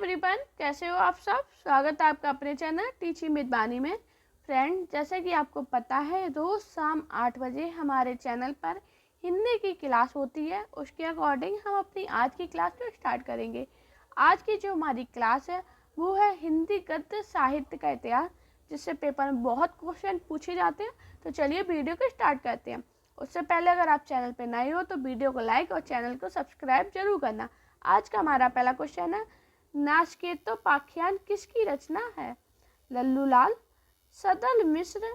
Everyone, कैसे हो आप सब। स्वागत है आपका अपने चैनल टीचिंग विद बानी में। फ्रेंड, जैसे कि आपको पता है रोज़ शाम 8 बजे हमारे चैनल पर हिंदी की क्लास होती है। उसके अकॉर्डिंग हम अपनी आज की क्लास को स्टार्ट करेंगे। आज की जो हमारी क्लास है वो है हिंदी गद्य साहित्य का इतिहास, जिससे पेपर में बहुत क्वेश्चन पूछे जाते हैं। तो चलिए वीडियो को स्टार्ट करते हैं। उससे पहले अगर आप चैनल पर नए हो तो वीडियो को लाइक और चैनल को सब्सक्राइब जरूर करना। आज का हमारा पहला क्वेश्चन है, नाचकेतोपाख्यान किसकी रचना है? लल्लू लाल, सदल मिश्र,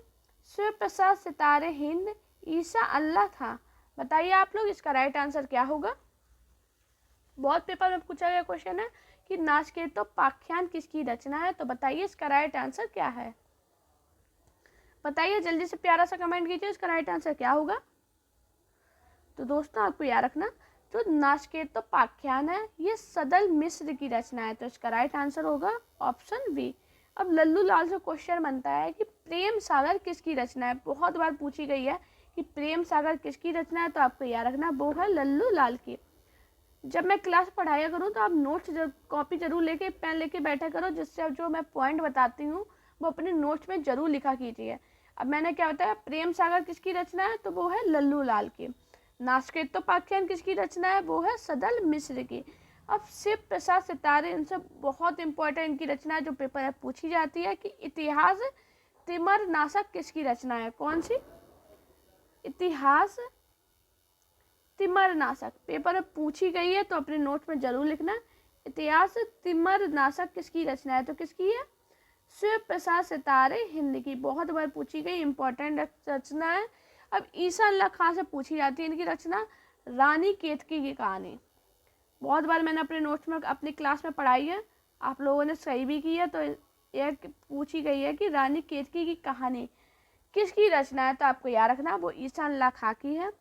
शिव प्रसाद सितारे हिंद, ईसा अल्लाह था। बताइए आप लोग, इसका राइट आंसर क्या होगा। बहुत पेपर में पूछा गया क्वेश्चन है कि नाचकेतोपाख्यान किसकी रचना है, तो बताइए इसका राइट आंसर क्या है। बताइए जल्दी से, प्यारा सा कमेंट कीजिए, इसका राइट आंसर क्या होगा। तो दोस्तों आपको याद रखना, जो नाचकेतोपाख्यान है ये सदल मिश्र की रचना है, तो इसका राइट आंसर होगा ऑप्शन बी। अब लल्लू लाल से क्वेश्चन बनता है कि प्रेम सागर किसकी रचना है। बहुत बार पूछी गई है कि प्रेम सागर किसकी रचना है, तो आपको याद रखना वो है लल्लू लाल की। जब मैं क्लास पढ़ाया करूँ तो आप नोट्स कॉपी जरूर लेके पेन लेके बैठा करो, जिससे अब जो मैं पॉइंट बताती हूँ वो अपने नोट्स में जरूर लिखा कीजिए। अब मैंने क्या बताया, प्रेम सागर किसकी रचना है, तो वो है लल्लू लाल की। नाचकेतोपाख्यान किसकी रचना है, वो है सदल मिश्र की। अब शिव प्रसाद सितारे, इनसे बहुत इंपॉर्टेंट इनकी रचना है जो पेपर में पूछी जाती है कि इतिहास तिमरनाशक किसकी रचना है। कौन सी? इतिहास तिमरनाशक पेपर में पूछी गई है, तो अपने नोट्स में जरूर लिखना। इतिहास तिमरनाशक किसकी रचना है, तो किसकी है? शिव प्रसाद सितारे हिंद की। बहुत बार पूछी गई इंपॉर्टेंट रचना है। अब ईसा अल्लाह खां से पूछी जाती है इनकी रचना, रानी केतकी की कहानी। बहुत बार मैंने अपने नोट्स में अपनी क्लास में पढ़ाई है, आप लोगों ने सही भी की है। तो यह पूछी गई है कि रानी केतकी की कहानी किसकी रचना है, तो आपको याद रखना वो ईसा अल्लाह खां की है।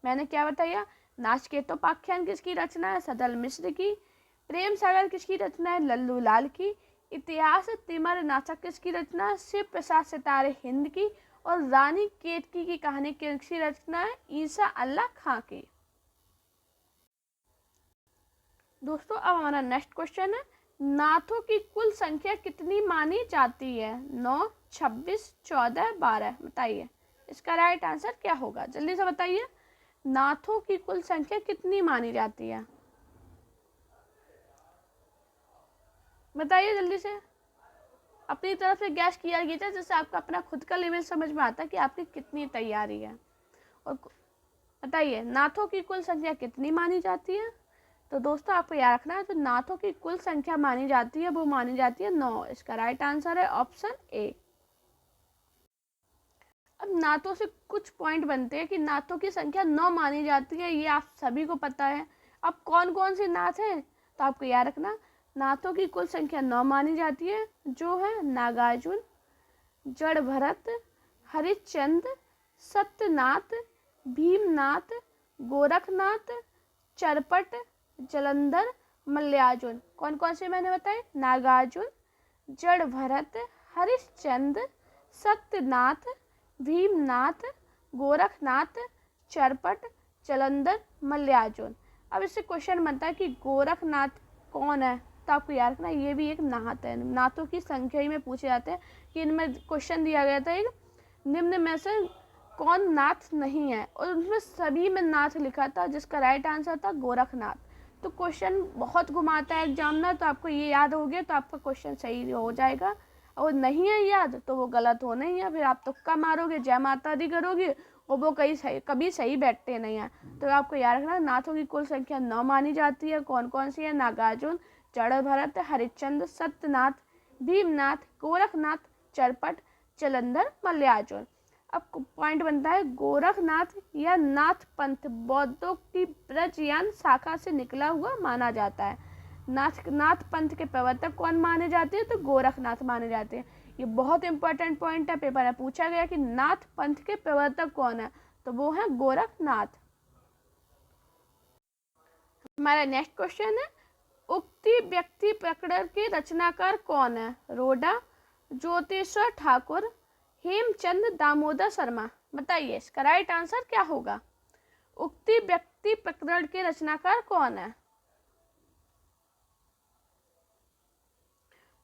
मैंने क्या बताया, नाचकेतोपाख्यान किसकी रचना है, सदल मिश्र की। प्रेम सागर किसकी रचना है, लल्लू लाल की। इतिहास तिमरनाशक किसकी रचना है, शिव प्रसाद सितारे हिंद की। और रानी केतकी की कहानी किसकी रचना है, ईसा अल्लाह खां की। दोस्तों अब हमारा नेक्स्ट क्वेश्चन है, नाथों की कुल संख्या कितनी मानी जाती है? 9, 26, 14, 12। बताइए इसका राइट आंसर क्या होगा, जल्दी से बताइए। नाथों की कुल संख्या कितनी मानी जाती है, बताइए जल्दी से। अपनी तरफ से गैस किया कीजिए, जिससे आपका अपना खुद का लेवल समझ में आता है कि आपकी कितनी तैयारी है। और बताइए नाथों की कुल संख्या कितनी मानी जाती है। तो दोस्तों आपको याद रखना है, तो नाथों की कुल संख्या मानी जाती है वो मानी जाती है 9। इसका राइट आंसर है ऑप्शन ए। अब नाथों से कुछ पॉइंट बनते हैं कि नाथों की संख्या 9 मानी जाती है, ये आप सभी को पता है। अब कौन कौन से नाथ हैं, तो आपको याद रखना, नाथों की कुल संख्या 9 मानी जाती है, जो है नागार्जुन, जड़ भरत, हरिश्चंद्र, सत्यनाथ, भीमनाथ, गोरखनाथ, चरपट, जलंधर, मल्ल्यार्जुन। कौन कौन से मैंने बताए, नागार्जुन, जड़ भरत, हरिश्चंद्र, सत्यनाथ, भीमनाथ, गोरखनाथ, चरपट, जलंधर, मल्ल्यार्जुन। अब इससे क्वेश्चन बनता है कि गोरखनाथ कौन है, तो आपको याद रखना ये भी एक नाथ है। नाथों की संख्या ही में पूछे जाते हैं कि इनमें क्वेश्चन दिया गया था एक, निम्न में से कौन नाथ नहीं है, और उसमें सभी में नाथ लिखा था, जिसका राइट आंसर था गोरखनाथ। तो क्वेश्चन बहुत घुमाता है एग्जामिनर, तो आपको ये याद हो गया तो आपका क्वेश्चन सही हो जाएगा। और नहीं है याद तो वो गलत होना ही है, फिर आप तुक्का मारोगे, जय माता दी करोगे और वो कभी सही बैठते नहीं है। तो आपको याद रखना, नाथों की कुल संख्या 9 मानी जाती है। कौन कौन सी है, नागार्जुन, जड़ भरत, हरिश्चंद्र, सत्यनाथ, भीमनाथ, गोरखनाथ, चरपट, जलंधर, मल्ल्यार्जुन। अब पॉइंट बनता है, गोरखनाथ या नाथ पंथ बौद्धों की ब्रजयान शाखा से निकला हुआ माना जाता है। नाथ पंथ के प्रवर्तक कौन माने जाते हैं, तो गोरखनाथ माने जाते हैं। ये बहुत इंपॉर्टेंट पॉइंट है, पेपर में पूछा गया कि नाथ पंथ के प्रवर्तक कौन है, तो वो है गोरखनाथ। हमारा नेक्स्ट क्वेश्चन है, उक्ति व्यक्ति प्रकरण के रचनाकार कौन है? रोडा, ज्योतिश्वर ठाकुर, हेमचंद दामोदर शर्मा। बताइए इसका राइट आंसर क्या होगा। उक्ति व्यक्ति प्रकरण के रचनाकार कौन है?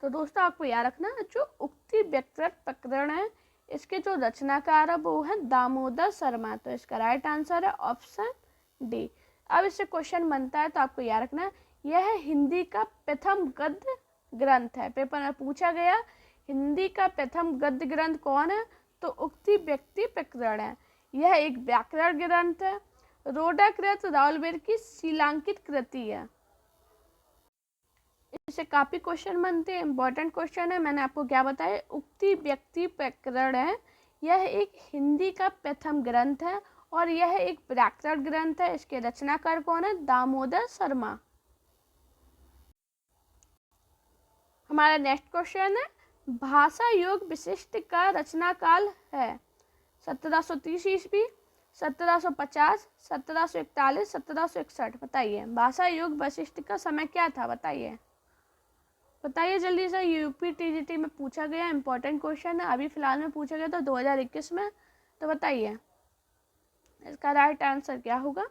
तो दोस्तों आपको याद रखना, जो उक्ति व्यक्तिगत प्रकरण है इसके जो रचनाकार है वो है दामोदर शर्मा। तो इसका राइट आंसर है ऑप्शन डी। अब इससे क्वेश्चन बनता है, तो आपको याद रखना यह हिंदी का प्रथम गद्य ग्रंथ है। पेपर में पूछा गया हिंदी का प्रथम गद्य ग्रंथ कौन है, तो उक्ति व्यक्ति प्रकरण है। यह एक व्याकरण ग्रंथ है। रोडाकृत रावलवेर की शिलांकित कृति है। इससे काफी क्वेश्चन बनते हैं, इंपॉर्टेंट क्वेश्चन है। मैंने आपको क्या बताया, उक्ति व्यक्ति प्रकरण है। यह एक हिंदी का प्रथम ग्रंथ है और यह एक व्याकरण ग्रंथ है। इसके रचनाकार कौन है, दामोदर शर्मा। हमारा नेक्स्ट क्वेश्चन है, भाषा योग विशिष्ट का रचनाकाल है 1730 ईस्वी, 1750, 1741, 1761। बताइए भाषा योग वशिष्ठ का समय क्या था, बताइए जल्दी से। यूपी टीजीटी में पूछा गया इंपॉर्टेंट क्वेश्चन है, अभी फिलहाल में पूछा गया था 2021 में। तो बताइए इसका राइट आंसर क्या होगा।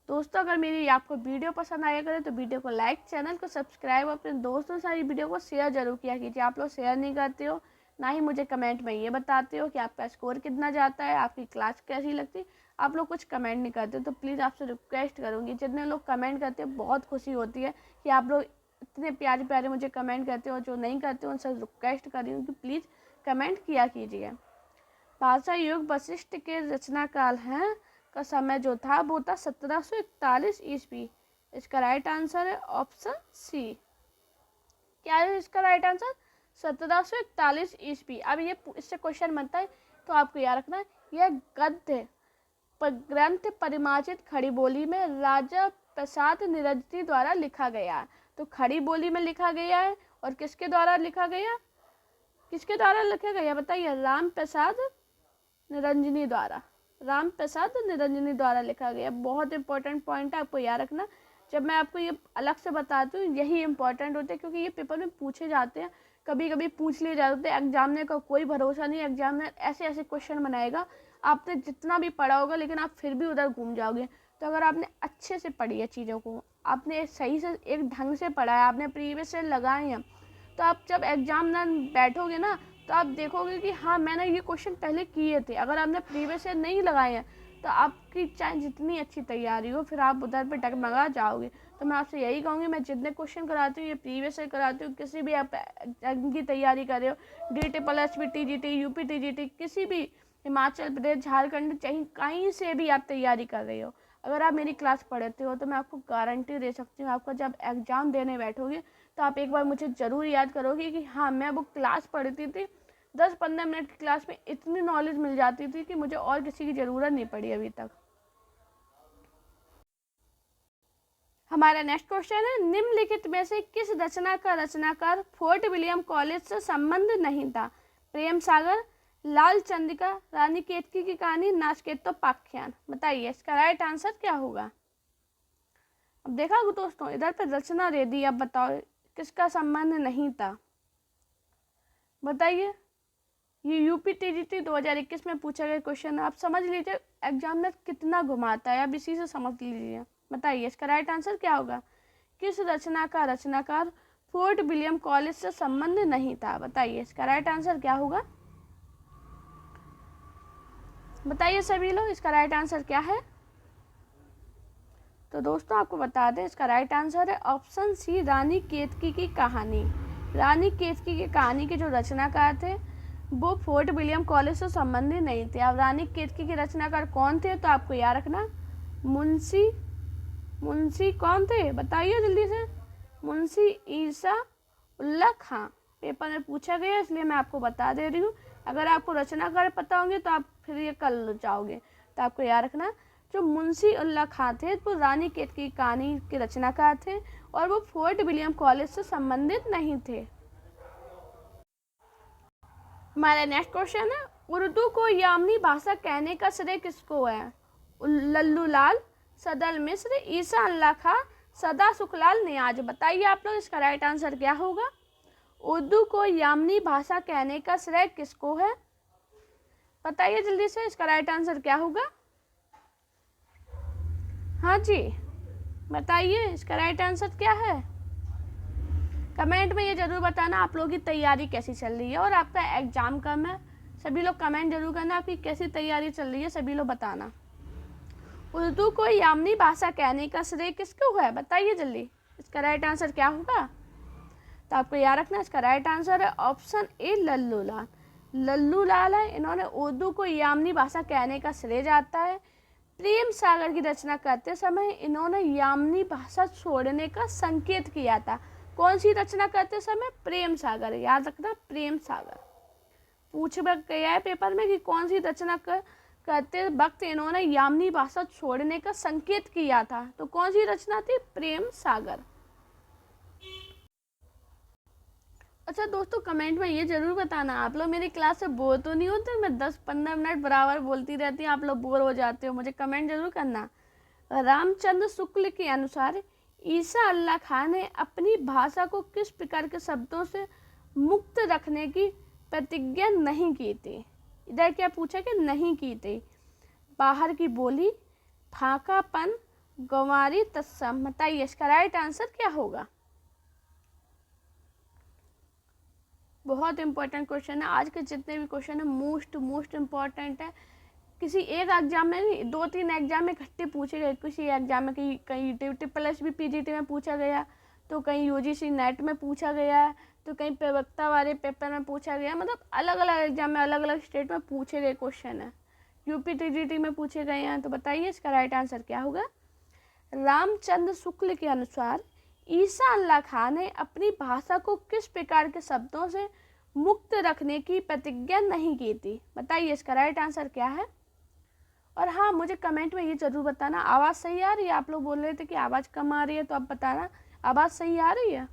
दोस्तों अगर मेरी आपको वीडियो पसंद आया करे तो वीडियो को लाइक, चैनल को सब्सक्राइब, अपने दोस्तों से सारी वीडियो को शेयर जरूर किया कीजिए। आप लोग शेयर नहीं करते हो, ना ही मुझे कमेंट में ये बताते हो कि आपका स्कोर कितना जाता है, आपकी क्लास कैसी लगती। आप लोग कुछ कमेंट नहीं करते, तो प्लीज़ आपसे रिक्वेस्ट करूँगी, जितने लोग कमेंट करते हैं बहुत खुशी होती है कि आप लोग इतने प्यारे प्यारे मुझे कमेंट करते हो। जो नहीं करते हो उनसे रिक्वेस्ट कर रही हूँ कि प्लीज़ कमेंट किया कीजिए। भाषा योग वशिष्ठ के रचनाकाल है का समय जो था वो था 1741 ईस्वी। इसका राइट आंसर है ऑप्शन सी। क्या है इसका राइट आंसर, 1741 ईस्वी। अब ये इससे क्वेश्चन बनता है, तो आपको याद रखना यह गद्य ग्रंथ परिमार्जित खड़ी बोली में राजा प्रसाद निरंजनी द्वारा लिखा गया। तो खड़ी बोली में लिखा गया है और किसके द्वारा लिखा गया, बताइए, राम प्रसाद निरंजनी द्वारा लिखा गया। बहुत इंपॉर्टेंट पॉइंट है, आपको याद रखना। जब मैं आपको ये अलग से बताती हूँ यही इंपॉर्टेंट होते हैं, क्योंकि ये पेपर में पूछे जाते हैं, कभी कभी पूछ लिए जाते हैं। एग्जामिनर का कोई भरोसा नहीं, एग्जामिनर ऐसे ऐसे क्वेश्चन बनाएगा, आपने जितना भी पढ़ा होगा लेकिन आप फिर भी उधर घूम जाओगे। तो अगर आपने अच्छे से पढ़ी है चीज़ों को, आपने सही से एक ढंग से पढ़ा है, आपने प्रीवियस ईयर लगाए हैं, तो आप जब एग्जाम में बैठोगे ना तो आप देखोगे कि हाँ मैंने ये क्वेश्चन पहले किए थे। अगर आपने प्रीवियस ईयर नहीं लगाए हैं तो आपकी चाहे जितनी अच्छी तैयारी हो फिर आप उधर पे डगमगा जाओगे। तो मैं आपसे यही कहूँगी, मैं जितने क्वेश्चन कराती हूँ ये प्रीवियस ईयर कराती हूँ। किसी भी आप एग्जाम की तैयारी कर रहे हो, DTPLSP, TGT, UP TGT, किसी भी हिमाचल प्रदेश, झारखंड, चाहे कहीं से भी आप तैयारी कर रहे हो, अगर आप मेरी क्लास पढ़ते हो तो मैं आपको गारंटी दे सकती हूँ, आपका जब एग्ज़ाम देने बैठोगे तो आप एक बार मुझे ज़रूर याद करोगे कि हाँ मैं वो क्लास पढ़ती थी। 10-15 मिनट की क्लास में इतनी नॉलेज मिल जाती थी कि मुझे और किसी की ज़रूरत नहीं पड़ी अभी तक। हमारा नेक्स्ट क्वेश्चन है, निम्नलिखित में से किस रचना का रचनाकार फोर्ट विलियम कॉलेज से संबंध नहीं था। प्रेम सागर, लाल चंद्रिका, रानी केतकी की कहानी, नाचकेतोपाख्यान। बताइए इसका राइट आंसर क्या होगा। अब देखा दोस्तों इधर पे रचना दे दी, अब बताओ किसका संबंध नहीं था। बताइए, ये यूपी TGT 2021 में पूछा गया क्वेश्चन है। आप समझ लीजिए एग्जामिनर कितना घुमाता है, आप इसी से समझ लीजिए। बताइए इसका राइट आंसर क्या होगा। किस रचना का रचनाकार फोर्ट विलियम कॉलेज से संबंध नहीं था। बताइए इसका राइट आंसर क्या होगा। बताइए सभी लोग इसका राइट आंसर क्या है। तो दोस्तों आपको बता दें इसका राइट आंसर है ऑप्शन सी, रानी केतकी की कहानी। रानी केतकी की कहानी के जो रचनाकार थे वो फोर्ट विलियम कॉलेज से संबंधित नहीं थे। अब रानी केतकी के रचनाकार कौन थे, तो आपको याद रखना मुंशी कौन थे, बताइए जल्दी से। मुंशी ईसा उल्लाह खां। पेपर में पूछा गया इसलिए मैं आपको बता दे रही हूँ। अगर आपको रचनाकार पता होंगे तो आप फिर ये कर जाओगे। तो आपको याद रखना जो मुंशी उल्लाह खां थे वो रानी केतकी की कहानी के रचनाकार थे और वो फोर्ट विलियम कॉलेज से संबंधित नहीं थे। हमारा नेक्स्ट क्वेश्चन है, उर्दू को यामनी भाषा कहने का श्रेय किसको है। लल्लू लाल, सदल मिश्र, ईसा उल्लाह खां, सदा सुखलाल नियाज। बताइए आप लोग इसका राइट आंसर क्या होगा। उर्दू को यामनी भाषा कहने का श्रेय किसको है, बताइए जल्दी से इसका राइट आंसर क्या होगा। हाँ जी बताइए इसका राइट आंसर क्या है। कमेंट में ये ज़रूर बताना आप लोगों की तैयारी कैसी चल रही है और आपका एग्ज़ाम कब है। सभी लोग कमेंट जरूर करना आपकी कैसी तैयारी चल रही है, सभी लोग बताना। उर्दू को यामनी भाषा कहने का श्रेय किसको है, बताइए जल्दी। इसका राइट आंसर क्या होगा? तो आपको याद रखना इसका राइट आंसर है ऑप्शन ए लल्लू लाल। लल्लू लाल है, इन्होंने उर्दू को यामनी भाषा कहने का श्रेय जाता है। प्रेम सागर की रचना करते समय इन्होंने यामनी भाषा छोड़ने का संकेत किया था। कौन सी रचना करते समय? प्रेम सागर, याद रखना प्रेम सागर। पूछ गया है पेपर में कि कौन सी रचना करते वक्त इन्होंने यामनी भाषा छोड़ने का संकेत किया था, तो कौन सी रचना थी? प्रेम सागर। अच्छा दोस्तों, कमेंट में ये जरूर बताना आप लोग मेरी क्लास से बोर तो नहीं होते? मैं 10-15 मिनट बराबर बोलती रहती हूँ, आप लोग बोर हो जाते हो, मुझे कमेंट जरूर करना। रामचंद्र शुक्ल के अनुसार ईसा अल्लाह खान ने अपनी भाषा को किस प्रकार के शब्दों से मुक्त रखने की प्रतिज्ञा नहीं की थी? इधर क्या पूछा कि नहीं की थी? बाहर की बोली, फाकापन, गंवारी, तत्सम। बताइए इसका राइट आंसर क्या होगा? बहुत इंपॉर्टेंट क्वेश्चन है, आज के जितने भी क्वेश्चन है मोस्ट इम्पॉर्टेंट है। किसी एक एग्जाम में नहीं, 2-3 एग्जाम में इकट्ठे पूछे गए। किसी एग्जाम में कहीं ट्रिपल पीजीटी में पूछा गया, तो कहीं यूजीसी नेट में पूछा गया, तो कहीं प्रवक्ता वाले पेपर में पूछा गया। मतलब अलग अलग एग्जाम में अलग अलग स्टेट में पूछे गए क्वेश्चन है। यूपी टीजीटी में पूछे गए हैं। तो बताइए इसका राइट आंसर क्या होगा? रामचंद्र शुक्ल के अनुसार ईसा अल्लाह खान ने अपनी भाषा को किस प्रकार के शब्दों से मुक्त रखने की प्रतिज्ञा नहीं की थी? बताइए इसका राइट आंसर क्या है? और हाँ, मुझे कमेंट में ये जरूर बताना आवाज़ सही आ रही है। आप लोग बोल रहे थे कि आवाज़ कम आ रही है, तो आप बताना आवाज़ सही आ रही है।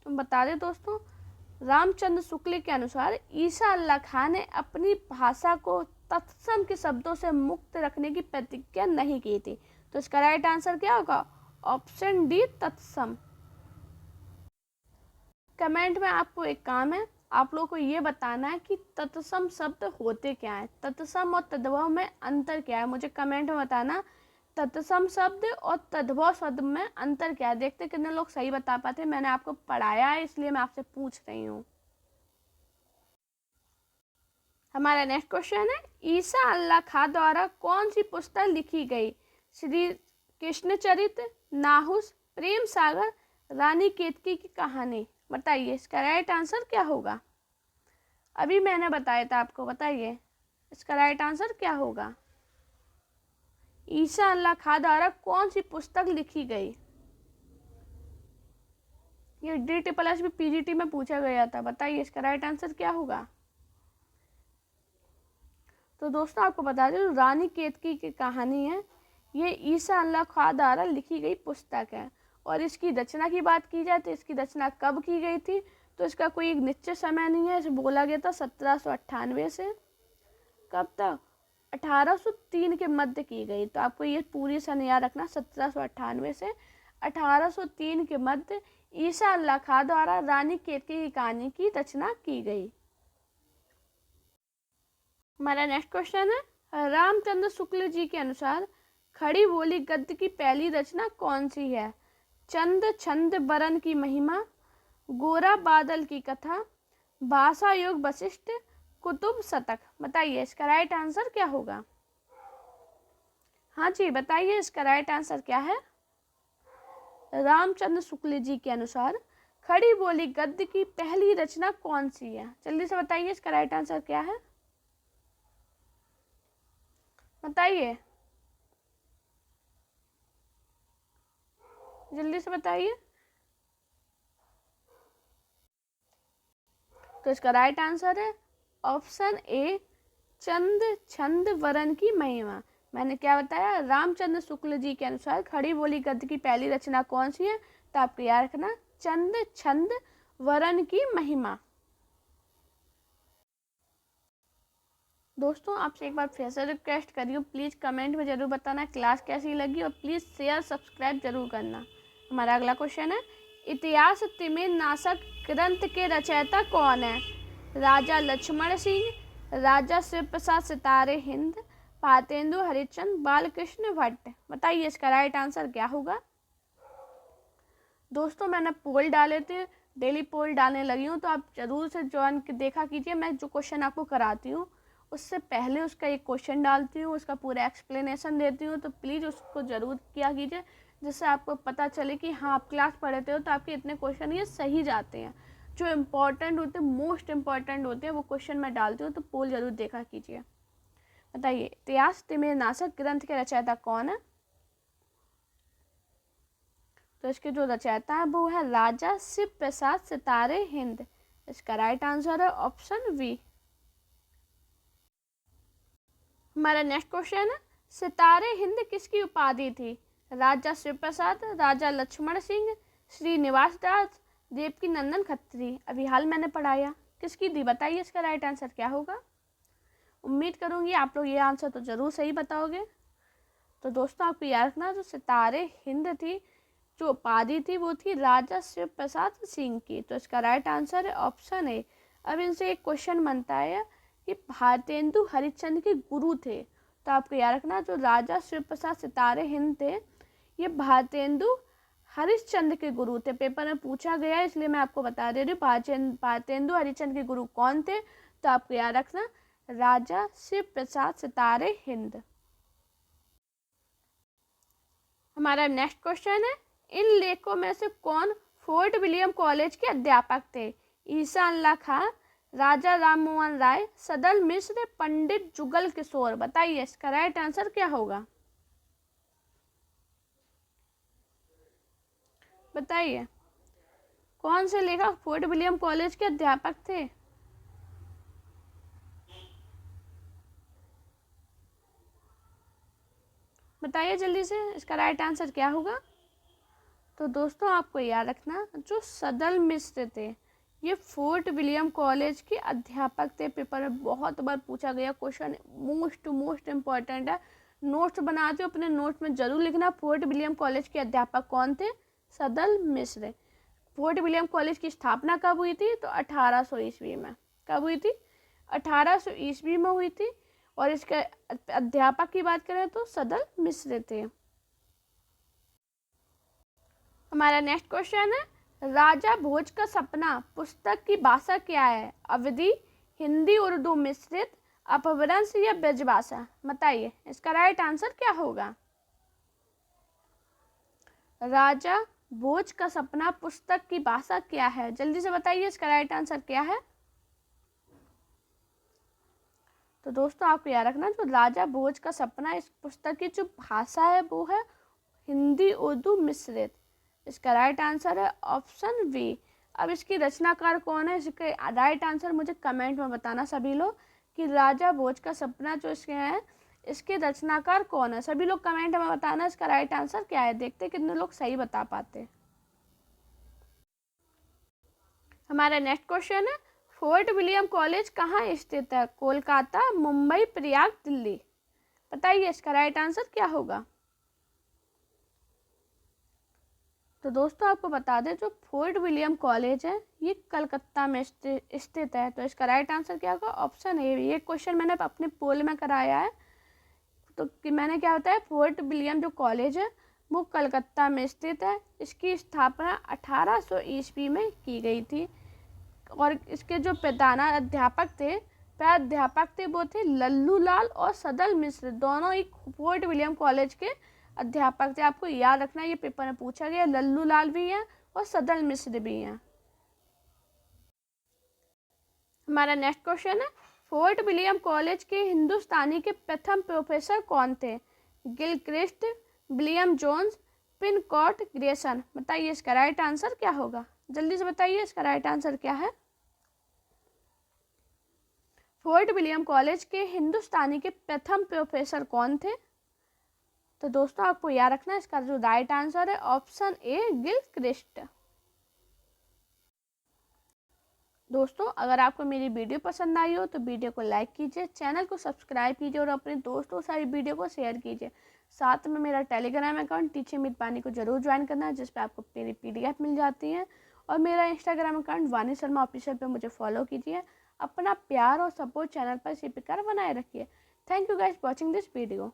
तुम बता दे दोस्तों। रामचंद्र शुक्ल के अनुसार ईसा अल्लाह खान ने अपनी भाषा को तत्सम के शब्दों से मुक्त रखने की प्रतिज्ञा नहीं की थी, तो इसका राइट आंसर क्या होगा? ऑप्शन डी, तत्सम। कमेंट में आपको एक काम है, आप लोग को ये बताना है कि तत्सम शब्द होते क्या है, तत्सम और तद्भव में अंतर क्या है। मुझे कमेंट में बताना तत्सम शब्द और तद्भव शब्द में अंतर क्या है। देखते कितने लोग सही बता पाते। मैंने आपको पढ़ाया है इसलिए मैं आपसे पूछ रही हूँ। हमारा नेक्स्ट क्वेश्चन है, ईसा अल्लाह खां द्वारा कौन सी पुस्तक लिखी गई? श्री कृष्ण चरित्र, नाहुस, प्रेम सागर, रानी केतकी की कहानी। बताइए इसका राइट आंसर क्या होगा? अभी मैंने बताया था आपको, बताइए इसका राइट आंसर क्या होगा? ईसा अल्लाह खां द्वारा कौन सी पुस्तक लिखी गई? ये DSSS भी पीजीटी में पूछा गया था। बताइए इसका राइट आंसर क्या होगा? तो दोस्तों आपको बता दें, रानी केतकी की कहानी है। ये ईसा अल्लाह खां द्वारा लिखी गई पुस्तक है। और इसकी रचना की बात की जाए तो इसकी रचना कब की गई थी? तो इसका कोई एक निश्चित समय नहीं है। इसे बोला गया था 1798 से कब तक? 1803 के मध्य की गई। तो आपको ये पूरी सन याद रखना, 1798 से 1803 के मध्य ईसा अल्लाह खां द्वारा रानी केतकी की कहानी की रचना की गई। हमारा नेक्स्ट क्वेश्चन है, रामचंद्र शुक्ल जी के अनुसार खड़ी बोली गद्य की पहली रचना कौन सी है? चंद छंद बरन की महिमा, गोरा बादल की कथा, भाषा योग वशिष्ठ, कुतुब शतक। बताइए इसका राइट आंसर क्या होगा? हाँ जी बताइए इसका राइट आंसर क्या है? रामचंद्र शुक्ल जी के अनुसार खड़ी बोली गद्य की पहली रचना कौन सी है? जल्दी से बताइए इसका राइट आंसर क्या है? बताइए जल्दी से बताइए। तो इसका राइट आंसर है ऑप्शन ए, चंद छंद वरन की महिमा। मैंने क्या बताया? रामचंद्र शुक्ल जी के अनुसार खड़ी बोली गद्य की पहली रचना कौन सी है? तो आपको याद रखना, चंद छंद वरन की महिमा। दोस्तों आपसे एक बार फिर से रिक्वेस्ट कर रही हूँ, प्लीज़ कमेंट में ज़रूर बताना क्लास कैसी लगी और प्लीज़ शेयर सब्सक्राइब जरूर करना। हमारा अगला क्वेश्चन है, इतिहास तिमिर नाशक ग्रंथ के रचयिता कौन है? राजा लक्ष्मण सिंह, राजा शिव प्रसाद सितारे हिंद, भारतेंदु हरिश्चंद्र, बालकृष्ण भट्ट। बताइए इसका राइट आंसर क्या होगा? दोस्तों मैंने पोल डाले थे, डेली पोल डालने लगी हूँ, तो आप ज़रूर से ज्वाइन देखा कीजिए। मैं जो क्वेश्चन आपको कराती हूँ उससे पहले उसका एक क्वेश्चन डालती हूँ, उसका पूरा एक्सप्लेनेशन देती हूँ, तो प्लीज़ उसको ज़रूर किया कीजिए, जिससे आपको पता चले कि हाँ आप क्लास पढ़ते हो तो आपके इतने क्वेश्चन ये सही जाते हैं। जो इम्पोर्टेंट होते हैं, मोस्ट इम्पॉर्टेंट होते हैं, वो क्वेश्चन मैं डालती हूँ, तो पोल ज़रूर देखा कीजिए। बताइए, इतिहास तिमिरनाशक ग्रंथ के रचयिता कौन है? तो इसके जो रचयिता है वो है राजा शिव प्रसाद सितारे हिंद। इसका राइट आंसर है ऑप्शन वी। हमारा नेक्स्ट क्वेश्चन है, सितारे हिंद किसकी उपाधि थी? राजा शिव प्रसाद, राजा लक्ष्मण सिंह, श्रीनिवास दास, देवकी नंदन खत्री। अभी हाल मैंने पढ़ाया, किसकी दी? बताइए इसका राइट आंसर क्या होगा। उम्मीद करूंगी आप लोग ये आंसर तो ज़रूर सही बताओगे। तो दोस्तों आपको याद रखना, जो सितारे हिंद थी, जो उपाधि थी, वो थी राजा शिव प्रसाद सिंह की। तो इसका राइट आंसर है ऑप्शन ए। अब इनसे एक क्वेश्चन बनता है कि भारतेंदु हरिश्चंद्र के गुरु थे। तो आपको याद रखना, जो राजा शिव प्रसाद सितारे हिंद थे, ये भारतेंदु हरिश्चंद्र के गुरु थे। पेपर में पूछा गया है, इसलिए मैं आपको बता दे रही हूँ भारतेंदु हरिश्चंद्र के गुरु कौन थे। तो आपको याद रखना, राजा शिव प्रसाद सितारे हिंद। हमारा नेक्स्ट क्वेश्चन है, इन लेखों में से कौन फोर्ट विलियम कॉलेज के अध्यापक थे? ईसा अल्लाह खां, राजा राम मोहन राय, सदल मिश्र, पंडित जुगल किशोर। बताइए इसका राइट आंसर क्या होगा। बताइए कौन से लेखक फोर्ट विलियम कॉलेज के अध्यापक थे? बताइए जल्दी से, इसका राइट आंसर क्या होगा। तो दोस्तों आपको याद रखना, जो सदल मिश्र थे, ये फोर्ट विलियम कॉलेज के अध्यापक थे। पेपर में बहुत बार पूछा गया क्वेश्चन, मोस्ट इम्पॉर्टेंट है। नोट्स बनाते हो, अपने नोट्स में जरूर लिखना, फोर्ट विलियम कॉलेज के अध्यापक कौन थे? सदल मिश्र। फोर्ट विलियम कॉलेज की स्थापना कब हुई थी? तो 1800 ईस्वी में। कब हुई थी? 1800 ईस्वी में हुई थी। और इसके अध्यापक की बात करें तो सदल मिश्र थे। हमारा नेक्स्ट क्वेश्चन है, राजा भोज का सपना पुस्तक की भाषा क्या है? अवधी, हिंदी उर्दू मिश्रित, अपभ्रंश या ब्रजभाषा। बताइए इसका राइट आंसर क्या होगा। राजा भोज का सपना पुस्तक की भाषा क्या है? जल्दी से बताइए इसका राइट आंसर क्या है। तो दोस्तों आपको याद रखना, जो राजा भोज का सपना, इस पुस्तक की जो भाषा है वो है हिंदी उर्दू मिश्रित। इसका राइट आंसर है ऑप्शन बी। अब इसकी रचनाकार कौन है, इसके राइट आंसर मुझे कमेंट में बताना सभी लोग, कि राजा भोज का सपना जो इसके है, इसके रचनाकार कौन है। सभी लोग कमेंट में बताना इसका राइट आंसर क्या है। देखते कितने लोग सही बता पाते। हमारा नेक्स्ट क्वेश्चन है, फोर्ट विलियम कॉलेज कहाँ स्थित है? कोलकाता, मुंबई, प्रयाग, दिल्ली। बताइए इसका राइट आंसर क्या होगा। तो दोस्तों आपको बता दें, जो फोर्ट विलियम कॉलेज है ये कलकत्ता में स्थित है। तो इसका राइट आंसर क्या होगा, ऑप्शन ए। ये क्वेश्चन मैंने अपने पोल में कराया है। तो कि मैंने क्या बताया, फोर्ट विलियम जो कॉलेज है वो कलकत्ता में स्थित है। इसकी स्थापना 1800 ईस्वी में की गई थी। और इसके जो प्रधान अध्यापक थे वो थे लल्लू लाल और सदल मिश्र। दोनों ही फोर्ट विलियम कॉलेज के अध्यापक थे। आपको याद रखना, ये पेपर में पूछा गया, लल्लू लाल भी हैं और सदल मिश्र भी हैं। हमारा नेक्स्ट क्वेश्चन है, फोर्ट विलियम कॉलेज के हिंदुस्तानी के प्रथम प्रोफेसर कौन थे? Gilchrist, William Jones, Pincott, Grayson. बताइए इसका राइट आंसर क्या होगा। जल्दी से बताइए इसका राइट आंसर क्या है। फोर्ट विलियम कॉलेज के हिंदुस्तानी के प्रथम प्रोफेसर कौन थे? तो दोस्तों आपको याद रखना, इसका जो राइट आंसर है ऑप्शन ए, गिलक्रिस्ट। दोस्तों अगर आपको मेरी वीडियो पसंद आई हो तो वीडियो को लाइक कीजिए, चैनल को सब्सक्राइब कीजिए और अपने दोस्तों सारी वीडियो को शेयर कीजिए। साथ में मेरा टेलीग्राम अकाउंट टीचर मीत पानी को जरूर ज्वाइन करना है, जिस पर आपको मेरी PDF मिल जाती है। और मेरा इंस्टाग्राम अकाउंट वानी शर्मा ऑफिशियल पे मुझे फॉलो कीजिए। अपना प्यार और सपोर्ट चैनल पर इसी प्रकार बनाए रखिए। Thank you guys watching this video.